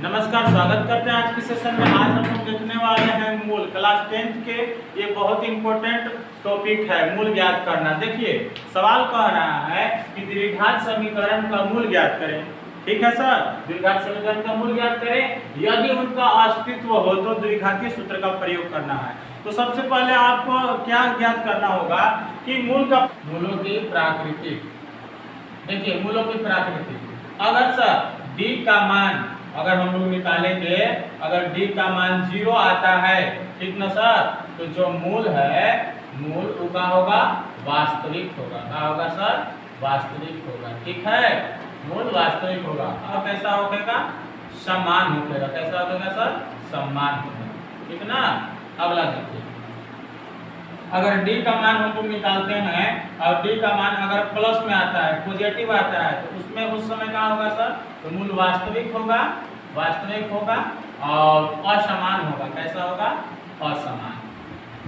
नमस्कार, स्वागत करते हैं आज के सेशन में। आज हम लोग देखने वाले हैं मूल क्लास 10th के। ये बहुत इंपॉर्टेंट टॉपिक है, मूल ज्ञात करना। देखिए सवाल कह रहा है कि द्विघात समीकरण का मूल ज्ञात करें। ठीक है सर, द्विघात समीकरण का मूल ज्ञात करें। यदि उनका अस्तित्व हो तो द्विघातीय सूत्र का प्रयोग करना है। तो सबसे पहले आपको क्या ज्ञात करना होगा कि मूलों की प्राकृतिक। देखिए मूलों की प्राकृतिक, अगर सर d का मान अगर हम लोग निकालेंगे, अगर d का मान 0 आता है, ठीक ना सर, तो जो मूल है मूल उसका होगा वास्तविक होगा। क्या होगा सर? वास्तविक होगा। ठीक है, मूल वास्तविक होगा। अब कैसा होगा? समान होगा। कैसा होगा सर? समान होगा। ठीक ना। अगला देखिए, अगर d का मान हम लोग निकालते हैं और d का मान अगर प्लस में आता है, पॉजिटिव आता है, तो उसमें उस समय क्या होगा सर? तो मूल वास्तविक होगा, वास्तविक होगा और असमान होगा। कैसा होगा? असमान,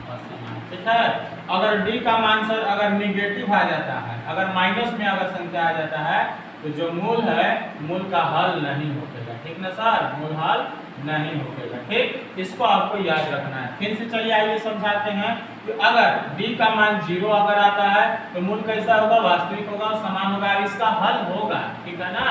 असमान। ठीक है। अगर d का मान सर अगर निगेटिव आ जाता है, अगर माइनस में अगर संख्या आ जाता है, तो जो मूल है मूल का हल नहीं होगा। ठीक ना सर, मूल हल नहीं होगा। ठीक, इसको आपको याद रखना है। फिर से चलिए आइए समझाते हैं कि अगर d का मान 0 अगर आता है तो मूल कैसा होगा? वास्तविक होगा, समान होगा, इसका हल होगा। ठीक है ना,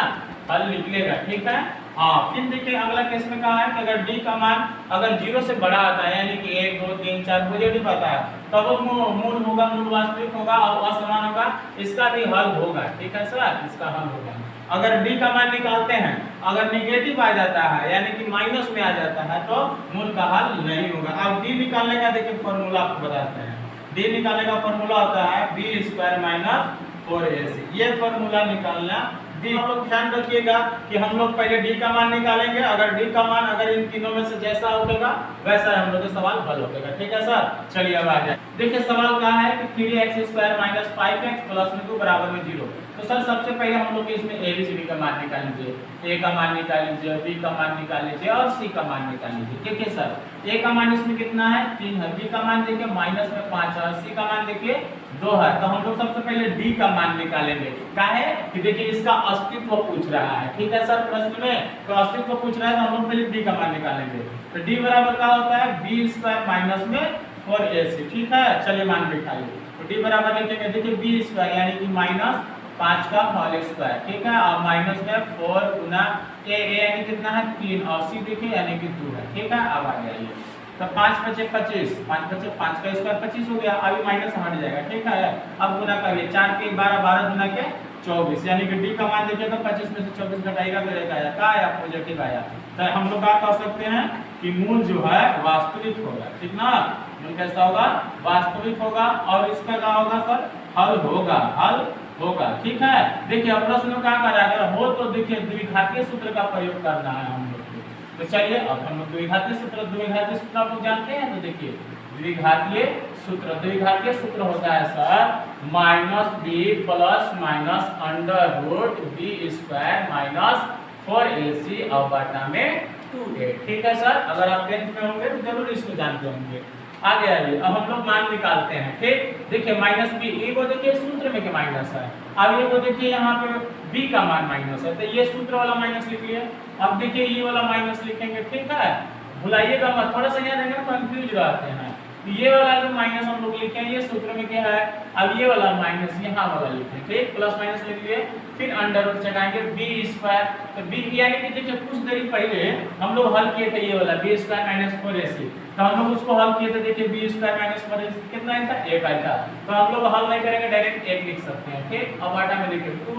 हल निकलेगा। ठीक है। हाँ, फिर देखिए अगला केस में कहा है कि अगर d का मान अगर 0 से बड़ा आता है, यानी कि 1 2 3 4 पॉजिटिव आता है, तब वो मूल होगा, मूल वास्तविक होगा और असमान होगा, इसका भी हल होगा। ठीक है सर, इसका हल होगा। अगर d का मान निकालते हैं, अगर निगेटिव आ जाता है यानी कि माइनस में आ जाता है, तो मूल का हल नहीं होगा। अब d निकालने का देखिए फॉर्मूला आपको बताते हैं। d निकालने का फॉर्मूला होता है b² - 4ac। ये फॉर्मूला निकालना d। आप लोग ध्यान रखिएगा कि हम लोग पहले d का मान निकालेंगे। अगर d का मान अगर इन तीनों में से जैसा होगा वैसा हम लोग का सवाल हल होगा। ठीक है सर, चलिए अब आ जाए। देखिए सवाल कहा है कि 3x² - 5x + 2 = 0। तो सर सबसे पहले हम लोग इसमें ABCD का मान निकाल लीजिए। A का मान निकाल लीजिए, B का मान निकाल लीजिए और C का मान निकाल लीजिए। ठीक है सर, A का मान इसमें कितना है? 3 है। B का मान देखिए माइनस में 5 है और C का मान देखिए 2 है। तो हम लोग सबसे पहले D का मान निकालेंगे। क्या है कि देखिए इसका अस्तित्व पूछ रहा है। ठीक है सर, प्रश्न में तो अस्तित्व पूछ रहा है, तो हम लोग पहले D का मान निकालेंगे। तो D बराबर क्या होता है? b² - 4ac। ठीक है, चलिए मान बिठाइए। तो D बराबर लिखेंगे, देखिए b² यानी कि -5 का होल स्क्वायर। ठीक है, और माइनस में 4 गुना a यानी कितना है? 3 और c देखिए यानी कि 2 है। ठीक है, अब आ जाइए। तो 5 × 5 = 25, 5 × 5 5 का स्क्वायर 25 हो गया। अभी माइनस हट जाएगा। ठीक है, अब गुना करिए, 4 के 12, 12 गुना के 24, यानी कि d का मान देखिए तो 25 में से 24 घटाएगा तो एक आया। क्या आया? पॉजिटिव आया। तो हम लोग क्या कह सकते हैं कि मूल जो है वास्तविक होगा। ठीक ना, मूल कैसा होगा? वास्तविक होगा और इसका क्या होगा सर? हल होगा, हल होगा। ठीक है, देखिए अब प्रश्न में क्या कर रहा है? अगर हो तो देखिए द्विघातीय सूत्र का प्रयोग करना है हम लोग को। तो चलिए अब हम लोग द्विघातीय सूत्र आप लोग जानते हैं। तो देखिए द्विघातीय सूत्र होता है सर -b ± √b² - 4ac और बटा में 2a। ठीक है सर, अगर आप 10th में होंगे तो जरूर इसको जानते होंगे। आगे आइए, अब हम लोग मान निकालते हैं। ठीक, देखिए -b, ये को देखिए सूत्र में के माइनस है। अब ये को देखिए यहाँ पे b का मान माइनस है, तो ये सूत्र वाला माइनस लिख लिए। अब देखिए ये वाला माइनस लिखेंगे। ठीक है, भुलाइएगा मत, थोड़ा सा याद रहेगा, कंफ्यूज रहते हैं। ये वाला जो माइनस हम लोग लिखे हैं ये सूत्र में क्या है? अब ये वाला माइनस यहाँ वाला लिखे। ठीक, प्लस माइनस लिख लिए, फिर अंडर रूट चढ़ाएंगे b²। तो b यानी कि देखिए कुछ देर पहले हम लोग हल किए थे ये वाला b² - 4ac। तो हम लोग उसको हल किए थे, देखिए b² - 4ac कितना आया था? 1 आया था। तो हम लोग हल नहीं करेंगे, डायरेक्ट 1 लिख सकते हैं। ठीक, अब आटा में देखिए 2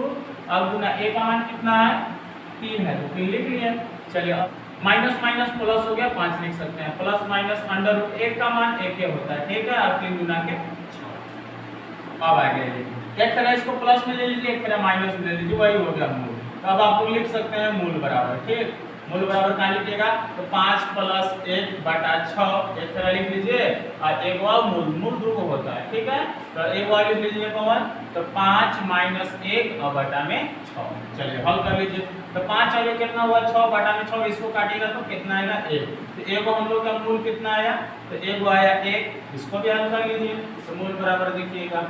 अब गुना a का मान कितना है? 3 है, तो 3 लिख लिया। चलिए अब माइनस माइनस प्लस हो गया, 5 लिख सकते हैं। प्लस माइनस अंडर रूट 1 का मान 1 होता है। ठीक है, अब 3 गुना के 6। अब आ गया, एक तरह इसको प्लस में ले लीजिए, एक तरह माइनस में ले लीजिए, वही हो गया मूल। तो अब आप लोग लिख सकते हैं मूल बराबर। ठीक, मूल बराबर क्या लिखिएगा? तो 5 + 1 बटा 6 एक तरह लिख लीजिए और एक और मूल 2 होता है। ठीक है, तो एक और लिख लीजिए पावर, तो 5 - 1 और बटा में 6। चलिए हल कर लीजिए। तो 5 और 1 कितना हुआ? 6 बटा में 6, इसको काटिएगा तो कितना आएगा? 1। तो 1 हम लोग का मूल कितना आया? तो 1 आया 1, इसको भी हल कर लीजिए। तो मूल बराबर देखिएगा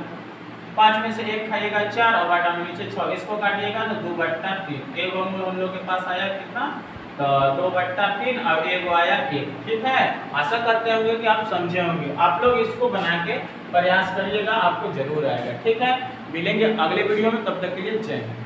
5 में से 1 खाइएगा 4 और बटा में नीचे 6, इसको काटिएगा तो 2/3। 1 मूल हम लोग के पास आया कितना? तो 2/3 और एगो आया 1। ठीक है, आशा करते होंगे कि आप समझे होंगे। आप लोग इसको बना के प्रयास करिएगा, आपको जरूर आएगा। ठीक है, मिलेंगे अगले वीडियो में, तब तक के लिए जय हिंद।